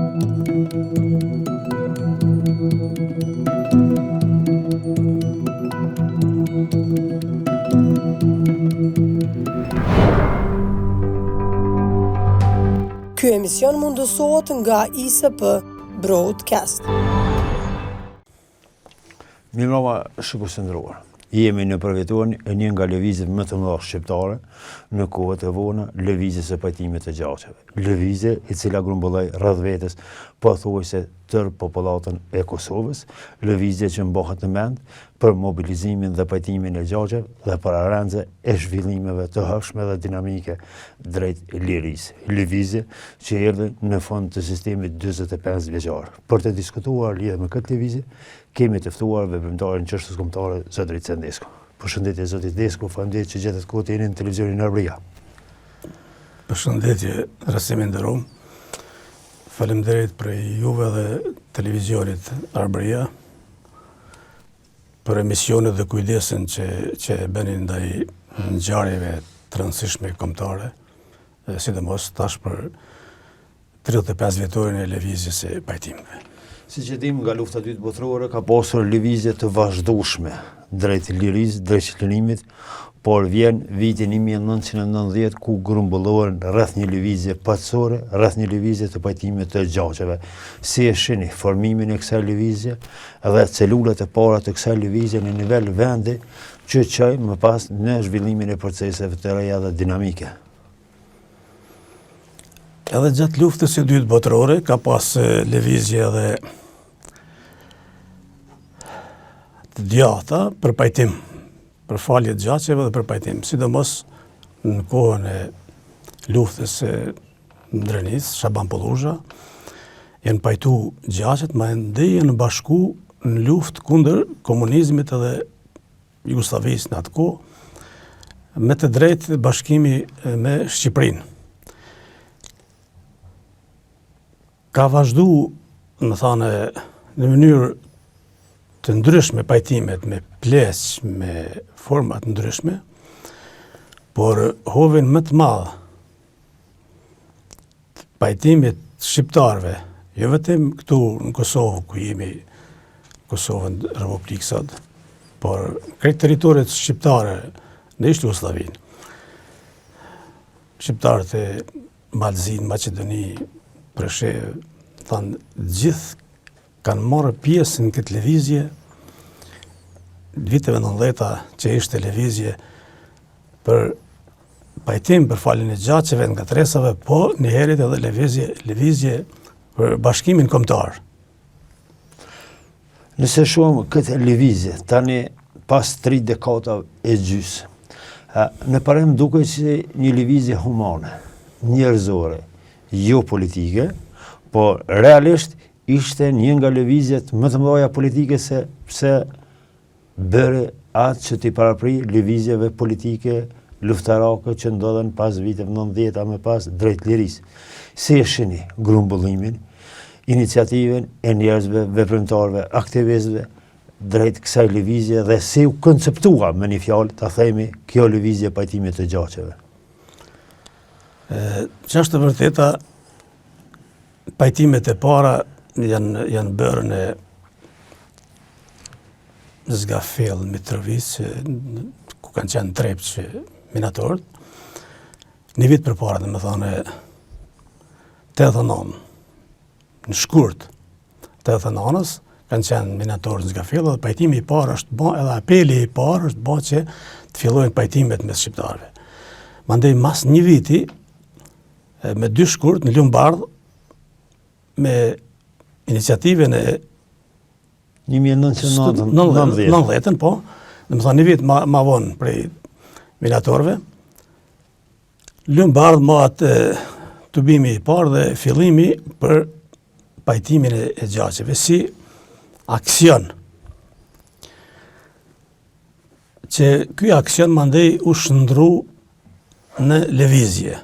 Ky emision mundësohet nga ISP Broadcast. Mirëmbrëma, shikues të nderuar. Jemi në përvjetuar e një nga lëvizjet më të mëdha shqiptare në kohët e vona, lëvizjes së pajtimit të gjaçeve. Lëvizje e cila grumbulloi rreth vetes pothuajse tërë popullatën e Kosovës, lëvizje që mbohet në mend për mobilizimin dhe pajtimin e gjaçeve dhe për arendze e zhvillimeve të hapshme dhe dinamike drejt lirisë. Lëvizje që erdhi në fund të sistemit 45 vjeçar. Për të diskutuar lidhur me këtë lëvizje, kemi të ftuar veprimtarin çështës kombëtare zot Ricen Desko. Përshëndetje zotit Desko, faleminderit që gjetët kohë të jeni në televizionin Arbëria. Përshëndetje, Rasimi nderuar. Faleminderit për juve dhe televizionit Arbëria për emisionet dhe kujdesin që bëni ndaj ngjarjeve të rëndësishme kombëtare, sidomos tash për 35 vjetorin e lëvizjes së pajtimeve. Siç e dim, nga lufta e dytë botërore ka pasur lëvizje të vazhdueshme drejt lirisë, drejt çlërimit, por vjen viti 1990 ku grumbullohen rreth një lëvizje paqësore, rreth një lëvizje të pajtimit të gjaçeve. Si e shihni formimin e kësaj lëvizje dhe celulat e para të kësaj lëvizje në nivel vendi që çoi më pas në zhvillimin e proceseve të reja dhe dinamike? Edhe gjatë luftës së dytë botërore ka pas lëvizje edhe të djatha për pajtim, për falje të gjaçeve dhe për pajtim, sidomos në kohën e luftës së Drenisë, Shaban Polluzha, janë pajtu gjaçet, madje janë bashku në luftë kundër komunizmit edhe Jugosllavisë në atë kohë, me të drejtë bashkimi me Shqipërinë. Ka vazhdu, më thane, në mënyrë të ndryshme pajtimet me pleq, me format ndryshme, por hovin më të madh pajtimit shqiptarëve, jo vetëm këtu në Kosovë, ku jemi Kosovën Republikë sot, por krejt territoret shqiptare në ishtë Jugosllavinë. Shqiptarët e Malzinë, Maqedoni, Preshevë, thanë gjithë kanë marrë pjesë në këtë lëvizje, viteve 90-ta që ishte lëvizje për pajtim për faljen e gjaçeve nga tresave, po njëherët edhe lëvizje për bashkimin kombëtar. Nëse shohim këtë lëvizje, tani pas 3 dekadave e gjys, në parem duket si një lëvizje humane, njerëzore, jo politike, por realisht ishte një nga lëvizjet më të mëdha politike sepse bëre atë që t'i parapri lëvizjeve politike luftarake që ndodhen pas viteve 90-ta më pas drejt lirisë. Si e shihni grumbullimin, iniciativën e njerëzve, veprimtarëve, aktivistëve drejt kësaj lëvizje dhe si u konceptua me një fjalë ta themi kjo lëvizje pajtimit të gjaçeve? Që është e vërteta, pajtimet e para janë bërë në Zgafell, Mitrovic, ku kanë qenë Trepç minatorët. Një vit përpara, domethënë 89, në shkurt 89-s, kanë qenë minatorët në Zgafell dhe pajtimi i parë është bë, edhe apeli i parë është bë që të fillojnë pajtimet mes shqiptarëve. Mandej mas një viti, me 2 shkurt në Lumbardh, me iniciativën e 1990, po, dhe më thënë një vit ma vonë prej minatorëve, Lumbardh ma atë tubimi i parë dhe fillimi për pajtimin e gjaçeve si aksion. Që ky aksion mandej u shndru në lëvizje.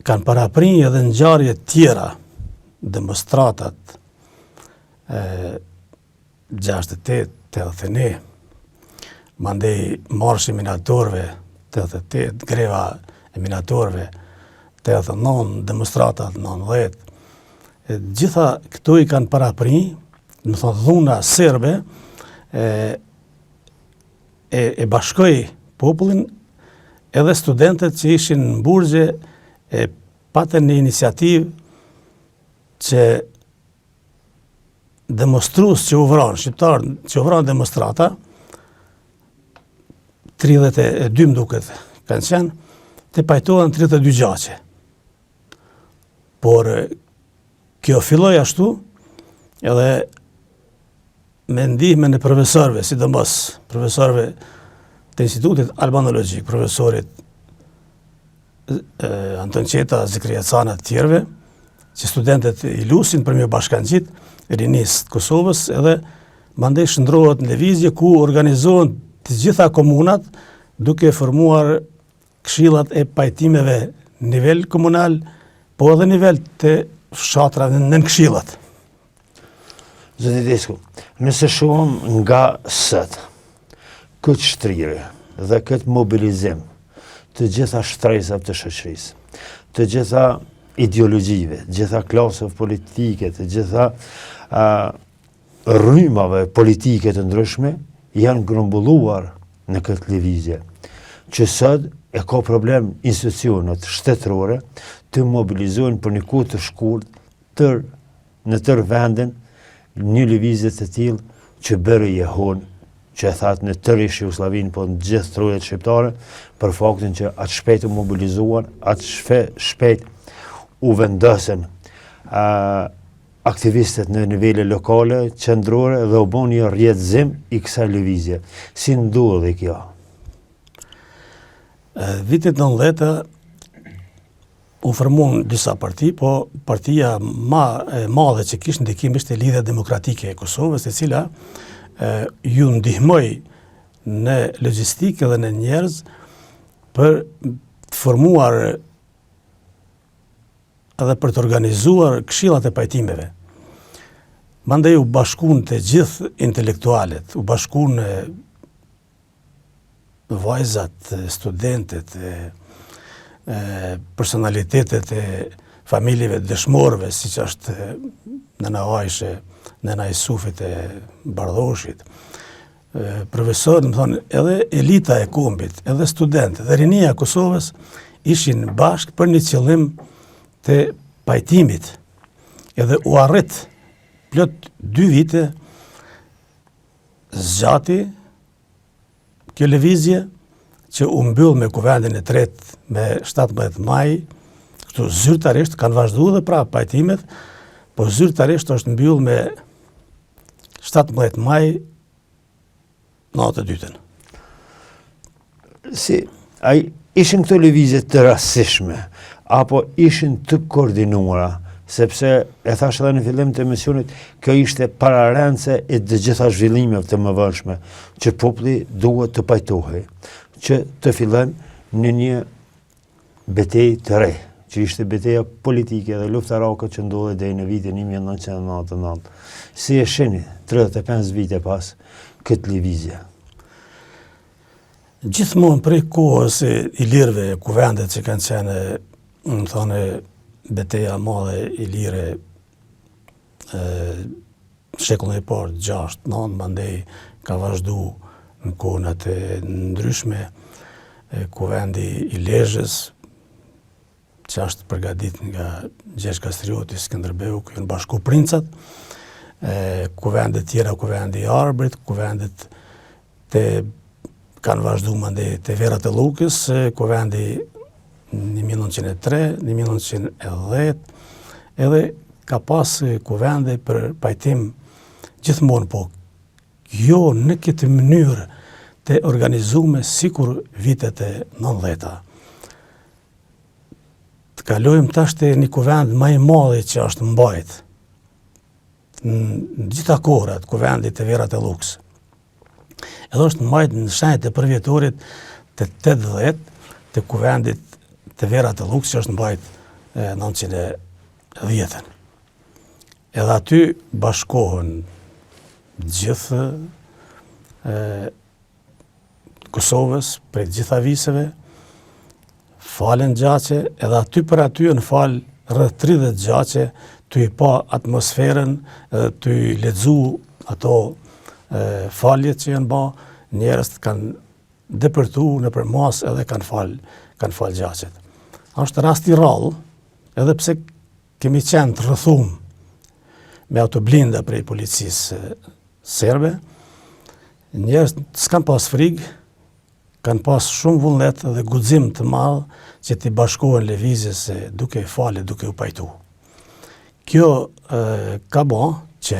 Kanë paraprinj edhe ngjarje tjera, demonstratat 68, 81, mandej marshi minatorëve 88, greva e minatorëve 89, demonstratat 90, gjitha këto i kanë parapri, më thonë dhuna serbe, e bashkoj popullin, edhe studentët që ishin në burgje, patën një iniciativë që demonstrues që u vranë, shqiptarë që u vranë demonstrata, 32 më duket kanë qenë, të pajtohen 32 gjaqe. Por kjo filloi ashtu, edhe me ndihmën e profesorëve, sidomos profesorëve të Institutit Albanologjik, profesorit Anton Qeta, Zikria Cana të tjerëve, që studentët i lusin për një bashkangjit rinisë të Kosovës, edhe mandej shndrohet në lëvizje ku organizohen të gjitha komunat duke formuar këshillat e pajtimeve nivel komunal, po edhe nivel të fshatrave nën këshillat. Zoti Desku, nëse shohim nga sot këtë shtrire dhe këtë mobilizim të gjitha shtresave të shoqërisë, të gjitha ideologjive, të gjitha klasave politike, të gjitha rrymave politike të ndryshme, janë grumbulluar në këtë lëvizje, që sot e ka problem institucionet shtetërore të mobilizohen për një kohë të shkurt në tërë vendin një lëvizje të tillë që bëri jehon, që e thatë në tërë Jugosllavinë, po në gjithë trojet shqiptare, për faktin që atë shpejt u mobilizuan, atë shpejt u vendosën aktivistët në nivele lokale, qendrore dhe u bën një rrjedhim i kësaj lëvizje. Si ndodhi kjo? Vitet 90 u formuan disa parti, po partia më e madhe që kishte ndikim ishte Lidhja Demokratike e Kosovës, e cila ju ndihmoi në logjistikë dhe në njerëz për të formuar edhe për të organizuar këshillat e pajtimeve. Mandej u bashkuan të gjithë intelektualet, u bashkuan vajzat, studentët, personalitetet e familjeve dëshmorëve, siç është nëna Ajshe, nëna Isufit e Bardhoshit, profesorët, më thonë, edhe elita e kombit, edhe studentët, edhe rinia e Kosovës ishin bashkë për një qëllim të pajtimit, edhe u arrit plot 2 vite zgjati kjo lëvizje që u mbyll me kuvendin e tretë me 17 maj, këtu zyrtarisht kanë vazhduar dhe pra pajtimet, po zyrtarisht është mbyll me 17 maj natë e dytën. Si, ishin këto lëvizje të rastishme, apo ishin të koordinuara, sepse e thash edhe në fillim të emisionit, kjo ishte pararendse e të gjitha zhvillimeve të mëvonshme, që populli duhet të pajtohej, që të fillon në një betejë të re, që ishte betejë politike dhe luftarake që ndodhi deri në vitin 1999. Si e shihni 35 vite pas këtë lëvizje? Gjithmonë prej kohës e ilirëve, kuvendet që kanë qenë, më thonë, beteja madhe ilire shekullin e parë 6-9, mandej ka vazhdu në kohët e ndryshme, kuvendi i Lezhës, që është përgadit nga Gjergj Kastrioti, Skënderbeu, ku janë bashku princat, kuvendet tjera, kuvendi i Arbrit, kuvendet kanë vazhdu mandej të Verat e Lukës, kuvendi 1903, 1910, edhe ka pas kuvende për pajtim gjithmonë, po jo në këtë mënyrë të organizume sikur vitet e 90-ta. Të kalojmë tash te një kuvend më i madh që është mbajt në gjitha kohrat, kuvendi të Verat e Lukës. Edhe është mbajt në shenjat e përvjetorit të 80 të kuvendit të Verat e Lukës, që është mbajt 910. Edhe aty bashkohen gjithë Kosovës, prej gjitha viseve, falen gjaqe, edhe aty për aty në falë rreth 30 gjaqe, të i pa atmosferën, edhe të i lexu ato faljet që janë ba, njerëz kanë depërtu në për mas edhe kanë fal gjaqet. Është rast i rrallë, edhe pse kemi qenë të rrëthum me autoblinda prej policisë serbe, njerëz s'kan pas frikë, kanë pas shumë vullnet dhe guxim të madh që t'i bashkohen lëvizjes duke falë, duke u pajtu. Kjo ka ba që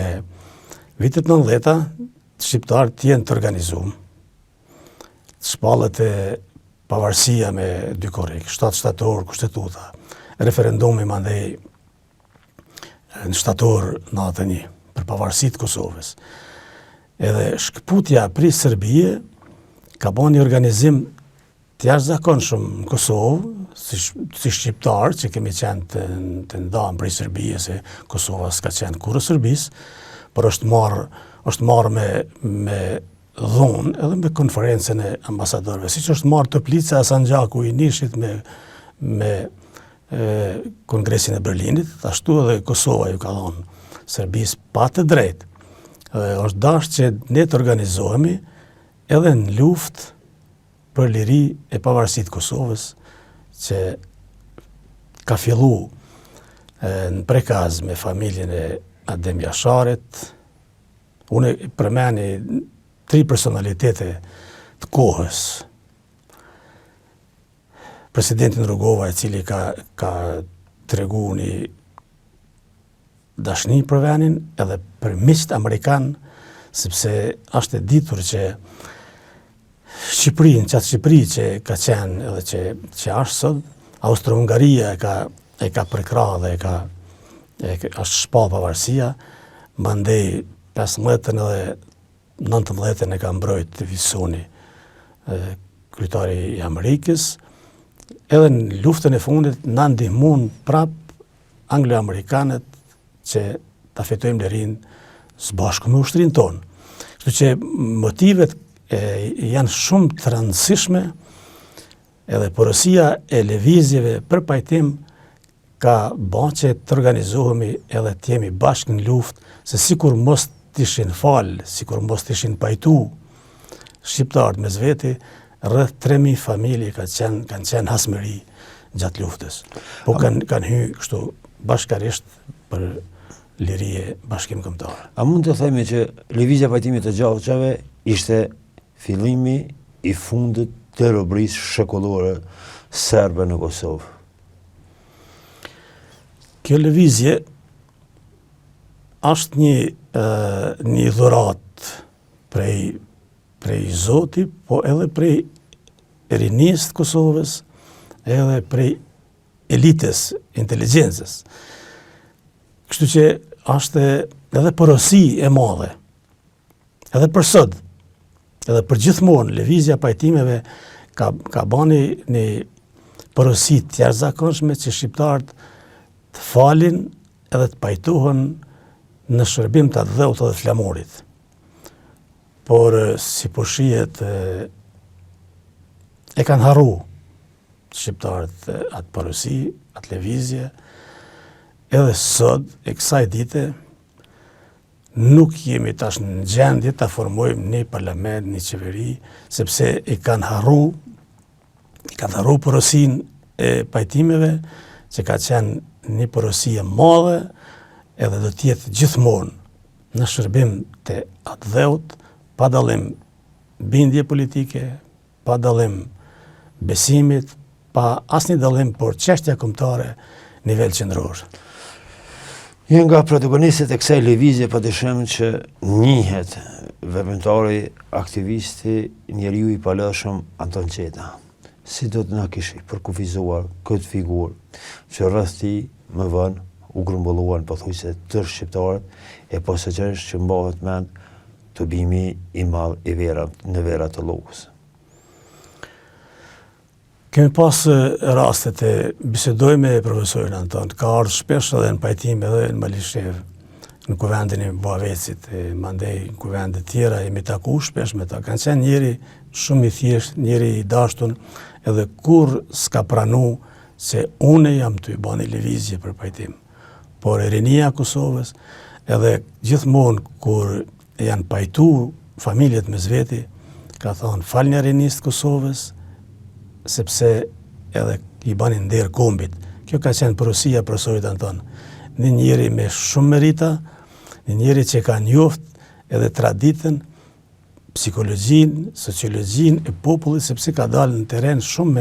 vitet 90-ta shqiptarët të jenë të organizuar. Shpallet e pavarësia me dy korrik, 7 shtator, kushtetuta, referendumi mandej në shtator 91 për pavarësitë të Kosovës. Edhe shkputja pri Serbie ka bën një organizim të jashtëzakonshëm në Kosovë, si shqiptar që kemi qenë të ndarë prej Serbisë, se Kosova s'ka qenë kurrë Serbisë, por është marrë me dhonë edhe me konferencën e ambasadorëve, siç është marrë Toplica e Sanxhaku i Nishit me Kongresin e Berlinit, ashtu edhe Kosova ju ka dhënë Serbisë pa të drejtë. Është dashur që ne të organizohemi edhe në luftë për liri e pavarësitë të Kosovës, që ka fillu në Prekaz me familjen e Adem Jasharit. Unë përmeni 3 personalitete të kohës. Presidentin Rugova, i cili ka tregu një dashni për venin, edhe për miqt amerikan, sepse është e ditur që qatë Shqipëri që ka qenë edhe që është sot, Austro-Hungaria e ka përkra dhe është shpall pavarësia, mandej 15 edhe 19 e ka mbrojt Visoni, kryetari i Amerikës, edhe në luftën e fundit na ndihmuan prap anglo-amerikanët që ta fitojmë lirinë së bashku me ushtrinë tonë. Kështu që motivet janë shumë të rëndësishme, edhe porosia e lëvizjeve për pajtim ka bën që të organizohemi edhe të jemi bashkë në luftë, se sikur mos t'ishin falë, sikur mos t'ishin pajtu shqiptarët mes veti, rreth 3000 familje kanë qenë hasmëri gjatë luftës. Po kanë hyrë kështu bashkarisht për lirije bashkim kombëtar. A mund të themi që lëvizja e pajtimit të gjallëve ishte fillimi i fundit të robërisë shekullore serbe në Kosovë? Kjo lëvizje është një dhurat prej Zoti, po edhe prej rinisë të Kosovës, edhe prej elitës, inteligjencës. Kështu që është edhe porosi e madhe, edhe për sot, edhe për gjithmonë, lëvizja pajtimeve ka bani një porosi të jashtëzakonshme që shqiptarët të falin edhe të pajtohen në shërbim të dheut dhe flamurit. Por si po shihet e kanë harru shqiptarët atë porosi, atë lëvizje, edhe sot e kësaj dite nuk jemi tash në gjendje ta formojmë një parlament, një qeveri, sepse e kanë harru porosin e pajtimeve, që ka qenë një porosi e madhe, edhe do t'jetë gjithmonë në shërbim të atë dheut, pa dallim bindje politike, pa dallim besimit, pa asnjë dallim, por çështja kombëtare nivel qendror. Një nga protagonistët e kësaj lëvizje padyshim që njihet veprimtari, aktivisti, njeriu i palëshëm Anton Qeta. Si do të na kishi përkufizuar këtë figurë që rreth tij më vonë u grumbulluan pothuajse tërë shqiptarët e posaçërisht që mbahet mend tubimi i madh në verat të Llokës. Kemi pas rastet e bisedoj me profesorin Anton, ka ardhur shpesh edhe në pajtim edhe në Malishev, në kuvendin e Buavecit, mandej në kuvende tjera, jemi taku shpesh me ta. Kanë qenë njëri shumë i thjesht, njëri i dashtun, edhe kur s'ka pranu se une jam të i bani lëvizje për pajtim. Por e rinia Kosovës, edhe gjithmonë kur janë pajtu familjet me zveti, ka thonë falnja rinisë Kosovës, sepse edhe i bani nder kombit. Kjo ka qenë porosia profesorit Anton. Një njeri me shumë merita, një njeri që ka njoft edhe traditën, psikologjin, sociologjin e popullit, sepse ka dalë në teren shumë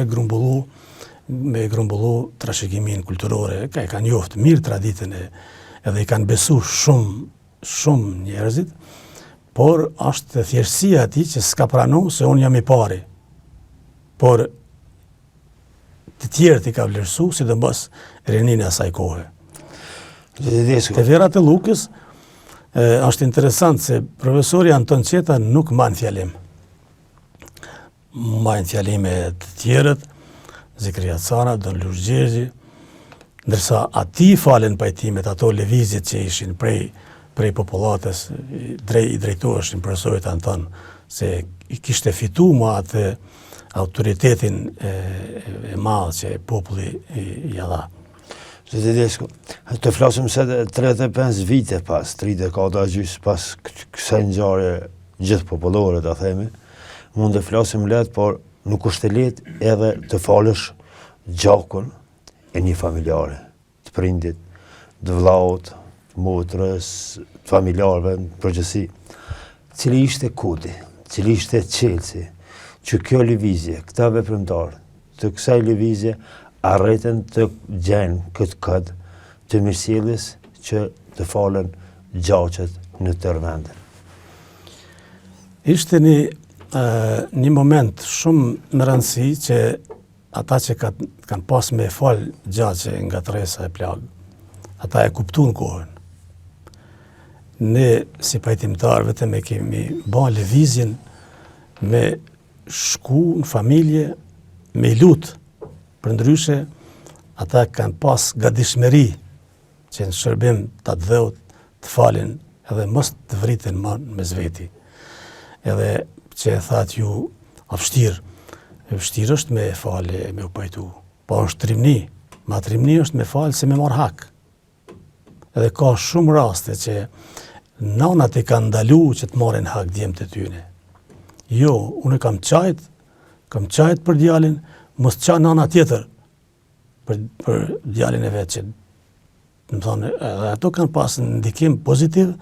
me grumbullu trashëgimin kulturore, ka njoft mirë traditën edhe i kanë besu shumë njerëzit, por është thjeshtësia ati që s'ka pranu se unë jam i pari. Por të tjerët i ka vlerësu, sidomos rinin e asaj kohe. Te verat e Lukës, është interesant se profesori Anton Qeta nuk majnë fjalim. Majnë fjalime të tjerët, Zikria Cara, Don Lush Gjergji, ndërsa ati falen pajtimet, ato lëvizjet që ishin prej popullatës, i drejtoheshin profesorit Anton, se i kishte fitu ma atë autoritetin e madh që populli i dha. Tedesco, të flasim se 35 vite pas, 3 dekada gjys pas kësaj ngjarje gjithë popullore, ta themi, mund të flasim lehtë, por nuk është e lehtë edhe të falësh gjakun e një familjare, të prindit, të vllaut, të motrës, të familjarëve në përgjithësi. Cili ishte kodi, cili ishte çelësi, që kjo lëvizje, këta veprimtarë, të kësaj lëvizje arritën të gjenë këtë kod të mirësjelljes që të falen gjaqet në tërë vendin. Ishte një moment shumë në rëndësi që ata që kanë pas me fal gjaqe nga tresa e plagë, ata e kuptuan kohën. Ne si pajtimtar vetëm e kemi bën lëvizjen me shku në familje, me lutë. Përndryshe, ata kanë pas gatishmëri që në shërbim të dheut të falin edhe mos të vriten me zveti. Edhe që e thatë ju vështirë është me falë, me u pajtu. Po është trimni, ma trimni është me falë se me marë hak. Edhe ka shumë raste që nanat e kanë ndalu që të marrin hak djemtë të tyne. Jo, unë kam qajt për djalin, mos qa nana tjetër për djalin e vetë që më thonë, edhe ato kanë pas në ndikim pozitiv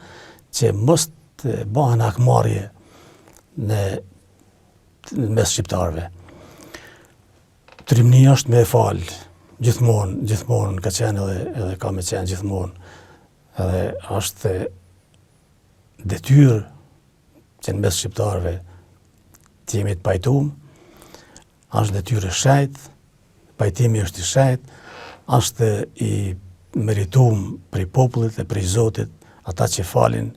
që mos të bëhen hakmarrje në mes shqiptarëve. Trimnia është me falë, gjithmonë ka qenë edhe ka me qenë gjithmonë. Edhe është detyrë që në mes shqiptarëve të jemi të pajtuar. Është detyrë e shajt, pajtimi është i shajt, është i meritum prej popullit e prej Zotit, ata që falin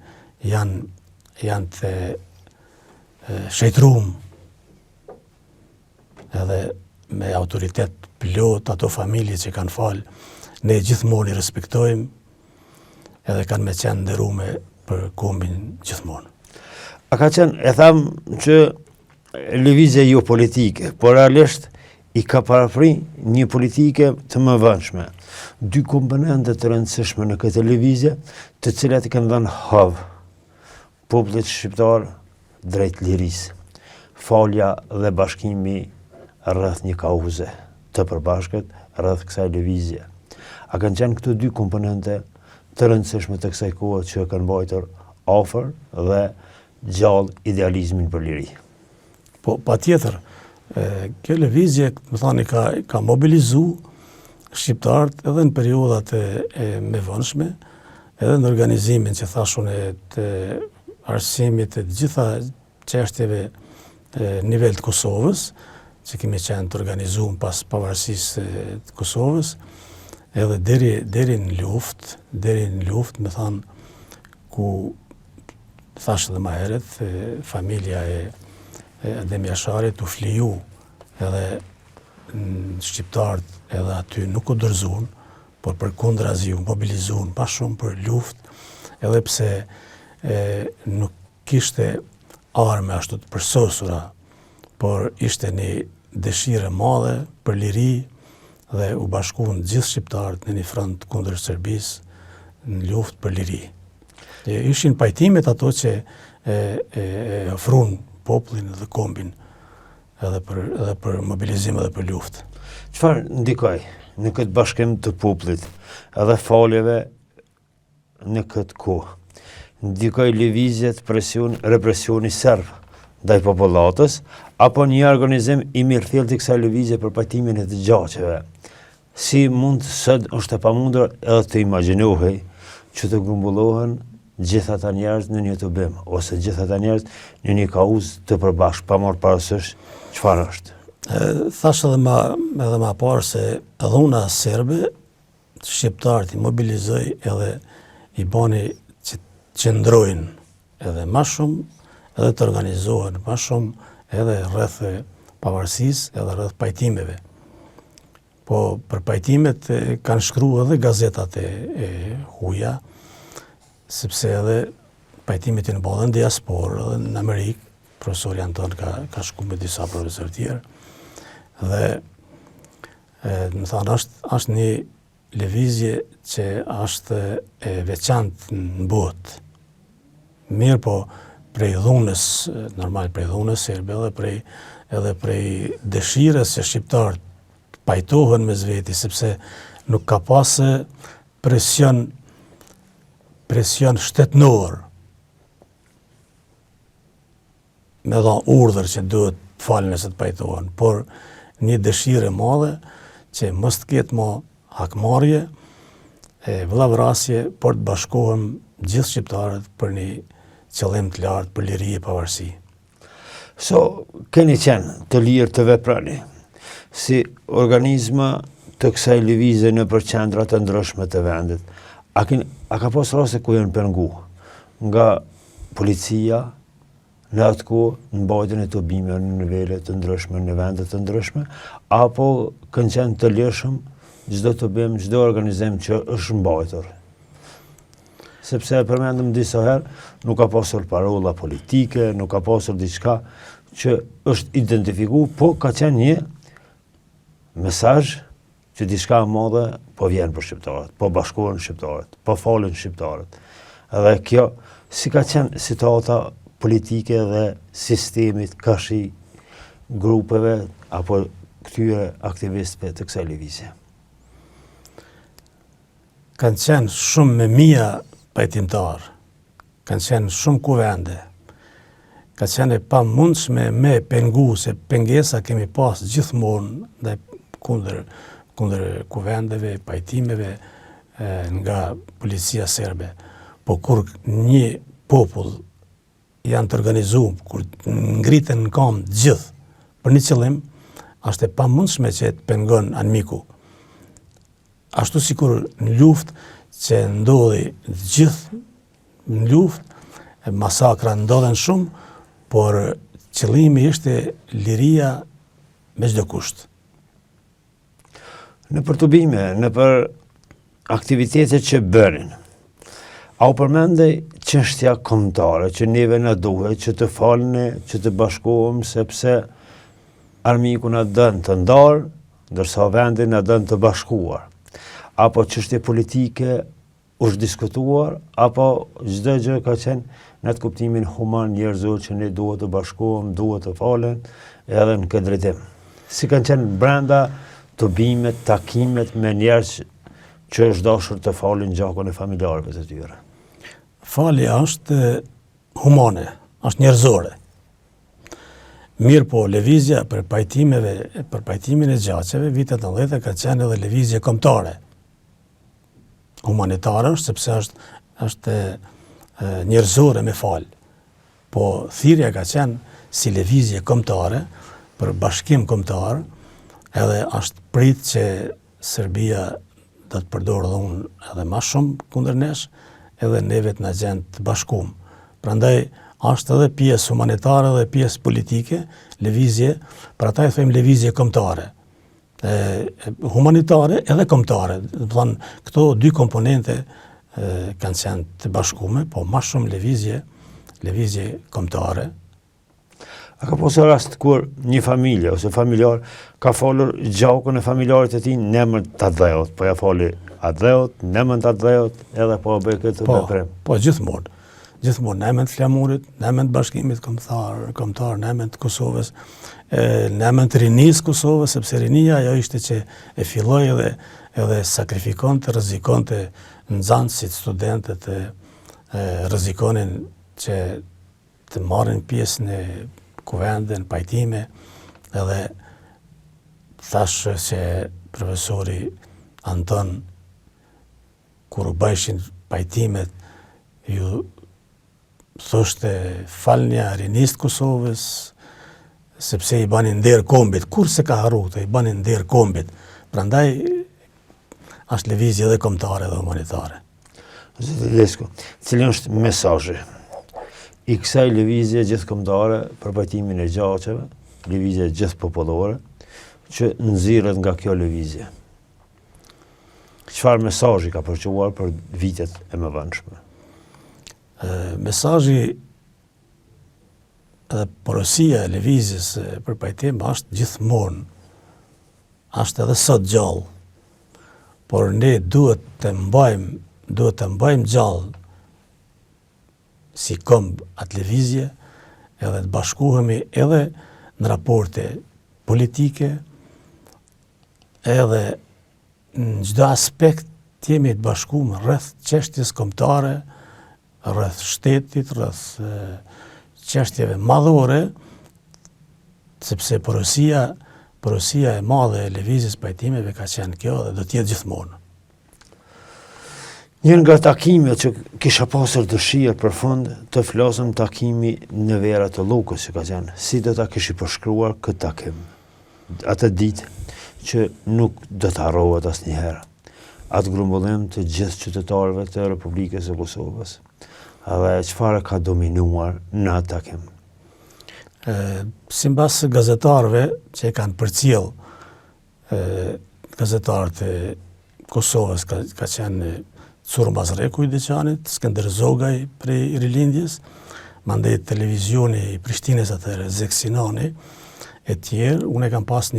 janë të shejtrum, edhe me autoritet plot ato familje që kanë falë, ne gjithmonë i respektojmë, edhe kanë me qenë nderume për kombin gjithmonë. A ka qenë, e thamë që lëvizje jo politike, por realisht i ka parapri një politike të mëvendshme. 2 komponente të rëndësishme në këtë lëvizje, të cilat i kanë dhënë havë popullit shqiptar drejt lirisë. Falja dhe bashkimi rreth një kauze të përbashkët rreth kësaj lëvizje. A kanë qenë këto 2 komponente të rëndësishme të kësaj kohe që kanë mbajtur afër dhe gjallë idealizmin për liri? Po, pa tjetër, kjo lëvizje, më thani, ka mobilizu shqiptarët edhe në periodat e mëvonshme, edhe në organizimin që thashun e të arsimit të gjitha çështjeve nivel të Kosovës, që kemi qenë të organizuar pas pavarësisë të Kosovës, edhe deri në luftë, me thanë, ku thashë dhe ma heret, familja e Adem Jasharit u fliju edhe shqiptarët edhe aty nuk u dorëzuan, por përkundrazi u mobilizuan pa shumë për luftë, edhe pse nuk kishte arme ashtu të përsosura, por ishte dëshirë e madhe për liri dhe u bashkuan gjithë shqiptarët në një front kundër Serbisë në luftë për liri. Ishin pajtimet ato që e ofruan popullin dhe kombin edhe për mobilizim edhe për luftë. Çfarë ndikoi në këtë bashkim të popullit edhe faljeve në këtë kohë? Ndikoi lëvizjet, represioni serb ndaj popullatës, apo një organizim i mirëthjellë të kësaj lëvizje për pajtimin e të gjaqeve? Si mund sot është e pamundur edhe të imagjinohej që të grumbullohen gjithë ata njerëz në një tubim, ose gjithë ata njerëz në një kauzë të përbashkët, pa marrë parasysh çfarë është? Thash edhe ma parë se dhuna serbe, shqiptarët i mobilizoj edhe i bani që qëndrojnë edhe ma shumë, edhe të organizohen ma shumë, edhe rreth pavarësisë, edhe rreth pajtimeve. Po për pajtimet kanë shkruar edhe gazetat e huaja, sepse edhe pajtimet në bodhen diasporë, edhe në Amerikë, profesori Anton ka shku me disa profesor tjerë, dhe më thanë, është një lëvizje që është e veçantë në botë. Mirë po prej dhunës, normal prej dhunës serbe, edhe prej dëshirës që shqiptarët pajtohen me zveti, sepse nuk ka pasë presion shtetnor me dha urdhër që duhet falën se të pajtohen, por një dëshirë e madhe që mos të ketë më hakmarrje, vëllavrasje, por të bashkohem gjithë shqiptarët për një qëllim të lartë për liri e pavarësi. Keni qenë të lirë të veprani si organizma të kësaj lëvizje në për qendra të ndryshme të vendit. A ka pas raste ku janë pengu nga policia në atë kohë në mbajtjen e tubimeve në nivele të ndryshme, në vende të ndryshme, apo kanë qenë të lirshëm çdo tubim, çdo organizim që është mbajtur? Sepse përmendëm disa herë, nuk ka pasur parolla politike, nuk ka pasur diçka që është identifikuar, po ka qenë një mesazh që diçka e madhe po vjen për shqiptarët, po bashkohen shqiptarët, po falen shqiptarët. Edhe kjo, si ka qenë situata politike dhe sistemit kashi grupeve apo këtyre aktivistëve të kësaj lëvizje? Kanë qenë shumë me mia pajtimtarë, kanë qenë shumë kuvende, ka qenë e pa mundshme me pengu, se pengesa kemi pas gjithmonë dhe kundër kuvendeve, pajtimeve nga policia serbe. Po kur një popull janë të organizuar, kur ngriten në kam gjithë për një qëllim, është e pamundshme që të pengon anmiku. Ashtu sikur në luftë që ndodhi gjithë në luftë, masakra ndodhen shumë, por qëllimi ishte liria me çdo kusht. Në për tubime, në për aktivitetet që bërin, a u përmendej çështja kombëtare që neve na duhet që të falni, që të bashkohem, sepse armiku na dën të ndarë, ndërsa vendi na dën të bashkuar. Apo çështje politike është diskutuar, apo çdo gjë ka qenë në atë kuptimin human njerëzor që ne duhet të bashkohem, duhet të falen edhe në këtë drejtim. Si kanë qenë brenda tubimet, takimet me njerëz që është dashur të falin gjakun e familjarëve të tyre? Falja është humane, është njerëzore. Mirë po, lëvizja për pajtimin e gjaqeve, vitet 90 ka qenë edhe lëvizje kombëtare. Humanitare është, sepse është njerëzore me falë. Po, thirrja ka qenë si lëvizje kombëtare, për bashkim kombëtar, edhe është prit që Serbia do të përdorë dhunë edhe ma shumë kundër nesh, edhe neve të na gjenë të bashkuar. Prandaj është edhe pjesë humanitare dhe pjesë politike, lëvizje, për ata e thojmë lëvizje kombëtare. Humanitare edhe kombëtare. Këto dy komponente kanë qenë të bashkuar, po ma shumë lëvizje kombëtare. A ka posë rast kur një familje ose familjar ka folur gjakun e familjarit e tij në emër të atdheut, po ja foli atdheut, në emër të atdheut, edhe po bëj këtë veprim. Po gjithmonë. Gjithmonë në emër të flamurit, në emër të Bashkimit Kombëtar, në emër të Kosovës, në emër të rinisë Kosovës, sepse rinia ajo ishte që e filloi edhe sakrifikonte, rrezikonte nxënësit, studentët, rrezikonin që të marrin pjesë në kuvende, në pajtime, edhe thashë që profesori Anton, kur u bëjshin pajtimet, ju thoshte falnja rinisë Kosovës, sepse i banin nder kombit, kur se ka harru, i banin nder kombit. Prandaj, është lëvizje edhe kombëtare dhe humanitare. Zoti Lesko, cili është mesazhi i kësaj lëvizje gjithkombëtare për pajtimin e gjaqeve, lëvizje gjithpopullore, që nxirret nga kjo lëvizje? Çfarë mesazhi ka përçuar për vitet e mëvonshme? Mesazhi edhe porosia e lëvizjes për pajtim është gjithmonë, është edhe sot gjallë, por ne duhet të mbajmë gjallë si këmbë atë lëvizje, edhe të bashkohemi edhe në raporte politike, edhe në çdo aspekt jemi të bashkuar rreth çështjes kombëtare, rreth shtetit, rreth çështjeve madhore, sepse porosia e madhe e lëvizjes pajtimeve ka qenë kjo dhe do të jetë gjithmonë. Njën nga takimet që kisha pasur dëshirë për fund të flasëm takimi në Vera të Lukës, që ka qenë, si do ta kishi përshkruar këtë takim, atë ditë që nuk do të harrohet asnjëherë, atë grumbullim të gjithë qytetarëve të Republikës së Kosovës, edhe çfarë ka dominuar në atë takim? Sipas gazetarëve që kanë përcjell, gazetarët e Kosovës ka qenë Sur Bazreku i Deçanit, Skënder Zogaj prej rilindjes, mandej televizioni i Prishtinës atëherë Zeksinani e tjerë. Unë kam pas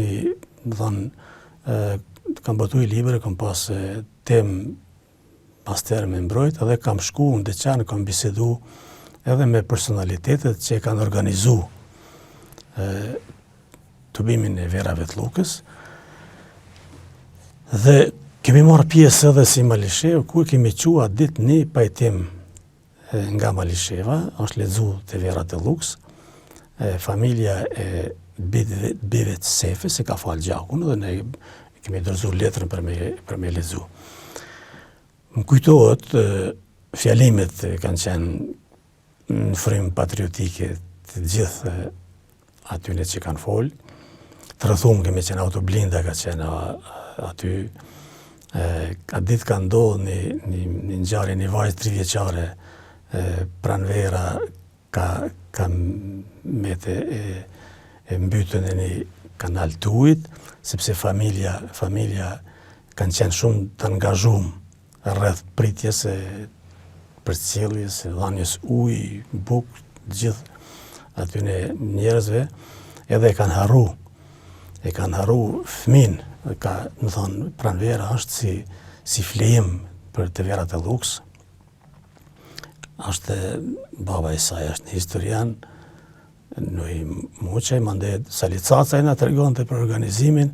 kam botuar libra, kam pas temë master me mbrojt, edhe kam shku në Deçan, kam bisedu edhe me personalitetet që kanë organizu tubimin e Verave të Lukës. Dhe kemi marrë pjesë edhe si Malisheva, ku kemi qua ditë një pajtim nga Malisheva, është lexu të Vera të Lukës, familja e bive të Sefe, se ka falë gjakun, dhe ne kemi dorëzuar letrën për me lexu. Më kujtohet, fjalimet kanë qenë në frymë patriotike të gjithë atyne që kanë folë. Të rrëthum kemi qenë autoblinda, ka qenë aty. Atë ditë ka ndodhë një ngjarje, një vajzë 3 vjeçare pranë Vera ka mete e mbytën e një kanal të ujit, sepse familja kanë qenë shumë të angazhuar rreth pritjes përcjelljes, dhënies ujë, bukë, gjithë atyne njerëzve, edhe e kanë harru fëmin. Ka, më thonë, pranë Vera është si flijim për të Verat e Lukës. Është baba i saj, është një historian, në i muqaj, mande Sali Caca i nga të regonte për organizimin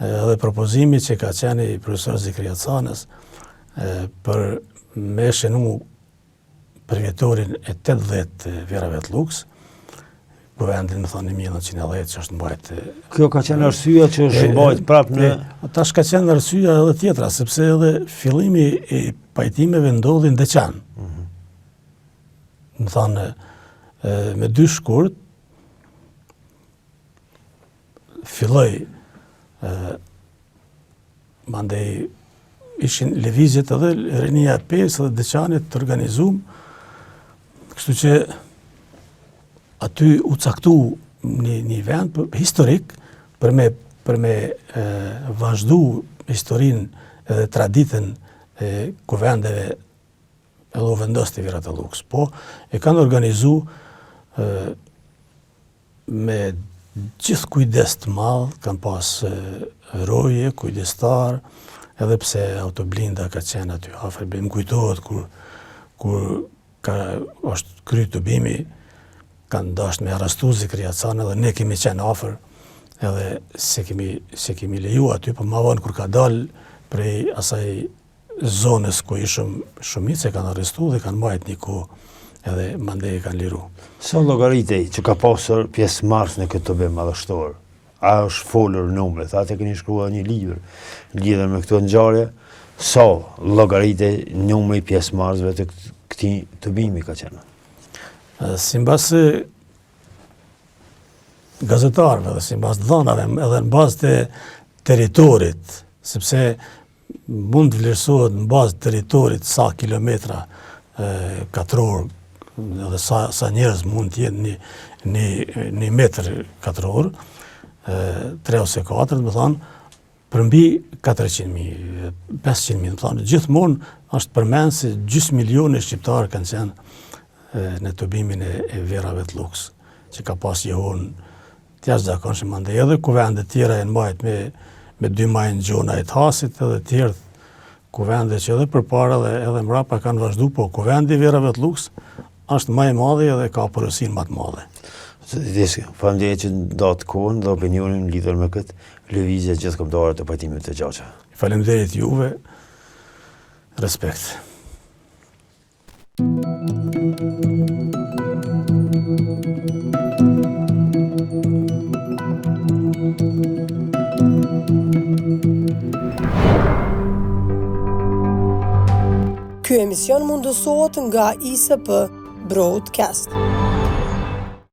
dhe propozimi që ka qenë i profesor Zikria Canës për me shenu për vjetorin e 80 Verave të Lukës, kuvendin, më thonë, 1910 që është mbajt. Kjo ka qenë arsyeja që është mbajt prapë në... Tash ka qenë arsyeja edhe tjetra, sepse edhe fillimi i pajtimeve ndodhi në Deçan. Më thonë, me 2 shkurt, filloi, mandej ishin lëvizjet edhe Rinia 5 dhe Deçanit të organizuar, kështu që aty u caktu një vend historik për me vazhdu historinë edhe traditën e kuvendeve edhe u vendos të Verat e Lukës. Po, e kanë organizu me gjithë kujdes të madh, kanë pas roje, kujdestar, edhe pse autoblinda ka qenë aty afër. Më kujtohet kur është kry tubimi, kanë dashur me arrestu Zikriacan, edhe ne kemi qenë afër, edhe se kemi leju aty, po ma vonë kur ka dalë prej asaj zonës ku ishëm shumicë, se kanë arrestu dhe kanë majt një kohë, edhe mandej kanë liru. Sa llogaritej që ka pasur pjesëmarrës në këtë tubim madhështor? A është folur numre? Atë keni shkruar një libër lidhur me këtë ngjarje. Sa llogaritej numri pjesëmarrësve të këtij tubimi ka qenë? Simbas gazetarëve dhe simbas dhënave, edhe në bazë të territorit, sepse mund të vlerësohet në bazë të territorit sa kilometra katror, edhe sa njerëz mund të jenë një metër katror, 3 ose 4, më thonë, për mbi 400.000, 500.000, më thonë, gjithmonë është përmend se gjysmë milioni shqiptarë kanë qenë në tubimin e verave të luks, që ka pas jehon të jashtëzakonshëm, andaj edhe kuvende tjera janë mbajt me 2 majnë gjona e të Hasit, edhe tjerë kuvende që edhe përpara dhe edhe mbrapa kanë vazhdu, po kuvendi i verave të luks është më i madhi edhe ka porosin më të madhe. Faleminderit që ndatë kohën dhe opinionin lidhur me këtë lëvizje gjithëkombëtare të pajtimit të gjaçë. Faleminderit juve. Respekt. Ky emision mundësohet nga ISP Broadcast.